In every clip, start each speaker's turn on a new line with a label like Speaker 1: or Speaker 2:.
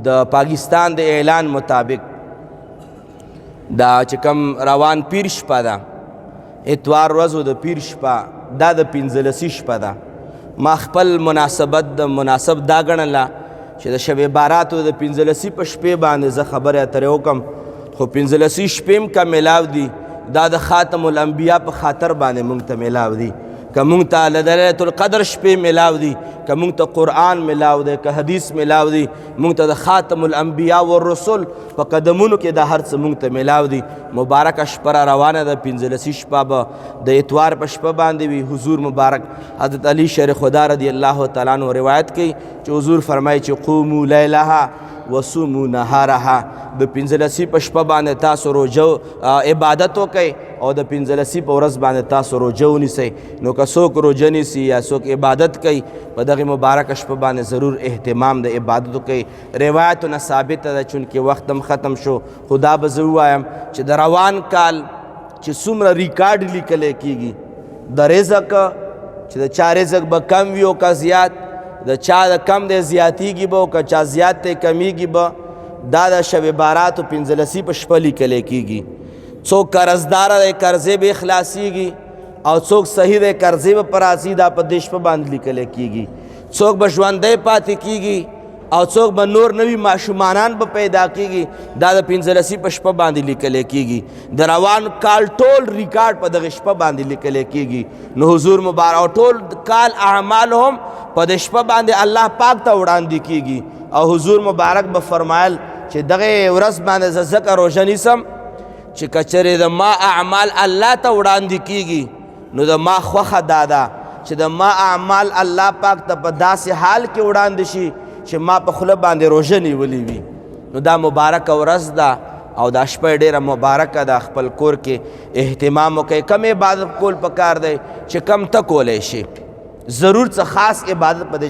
Speaker 1: د پاکستان د اعلان مطابق دا چې کوم روان پیر شپه ده، اتوار ورځ د پیر شپه، دا د 15 شپه ده. ما خپل مناسبت د مناسب دا ګڼله چې د شب باراتو د 15 په شپې باندې زه خبرې اترې وکړم، خو 15 شپې هم که میلاو دي دا د خاتم الانبیا په خاطر باندې مونږ ته میلاو دي. که مونږ ته لیلة القدر شپې میلاو دي، که مونږ ته قرآن میلاو دی، که حدیث میلاو دی، مونږ ته د خاتم الانبیا والرسل په قدمونو کې دا هر څه مونږ ته میلاو دي. مبارکه شپه را روانه ده، 15 شپه به د اتوار په شپه باندې وي. حضور مبارک حضرت علی شیر خدا رضی الله تعالی عنہ روایت کوي چې حضور فرمایي چې قوموا لیلها وصوموا نهارها، د 15 په شپه باندې تاسو روژه عبادت وکئ او د 15 په ورځ باندې تاسو روژه ونیسئ. نو که څوک روژه نیسي یا څوک عبادت کوي په دغې مبارکه شپه باندې ضرور اهتمام د عبادت وکئ. روایتونه ثابته ده چونکې وخت هم ختم شو، خو دا به زه ووایم چې د روان کال چې څومره ریکارډ لیکلی کېږي د رزق، چې د چا رزق به کم وي او که زیات، د چا د کم دی زیاتیږي به او که چا زیات دی کمیږي به، دا د شب باراتو 15 په شپه لیکلی کېږي. څوک قرضداره دی قرضې به خلاصیږي، او څوک صحیح دی قرضې به په راځي، دا په دې شپه باندې لیکلی کېږي. څوک به ژوندی پاتې کېږي او څوک به نور نوي ماشومانان به پیدا کېږي، دا د 15 په شپه باندې لیکلی کېږي. د روان کال ټول ریکارډ په دغه شپه باندې لیکلی کېږي. نو حضور مبارک او ټول کال اعمال هم په دې شپه باندې الله پاک ته وړاندې کېږي. او حضور مبارک به فرمایل چې دغه ورځ باندې زه ځکه روژه نیسم چې که چېرې د ما اعمال الله ته وړاندې کېږي نو د ما خوښه دا ده چې د ما اعمال الله پاک ته په داسې حال کې وړاندې شي چې ما په خوله باندې روژه نیولې وي. نو دا مبارکه ورځ ده او دا شپه ډېره مبارکه ده. خپل کور کې اهتمام وکړئ. کم عبادت کول پکار دی چې کم ته کولی شي. ضرور څه خاص عبادت په دې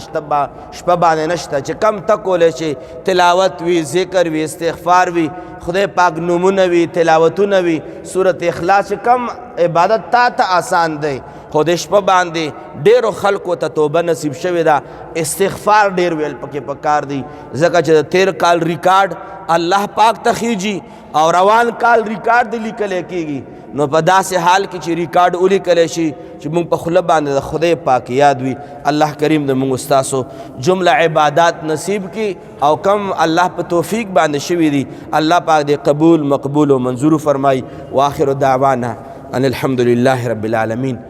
Speaker 1: شپه باندې نشته چې کم ته کولی شي. تلاوت وي، ذکر وي، استغفار وي، خدای پاک نومونه وي، تلاوتونه وي، صورت اخلاص، چې کم عبادت تا ته آسان دی. خو د شپه باندې ډېرو خلکو ته توبه نصیب شوې ده، استغفار ډېر ویل پکې پکار دی، ځکه چې د تیر کال ریکارډ الله پاک ته خیږي او روان کال ریکارډ دی لیکلی کېږي. نو په داسې حال کې چې ریکارډ ولیکلی شي چې موږ په خوله باندې د خدای پاک یاد وي. الله کریم د موږ ستاسو جمله عبادات نصیب کړي او کم الله په توفیق باندې شوي دي الله پاک دې قبول مقبول و منظور فرمایي. واخر دعوانا ان الحمد لله رب العالمین.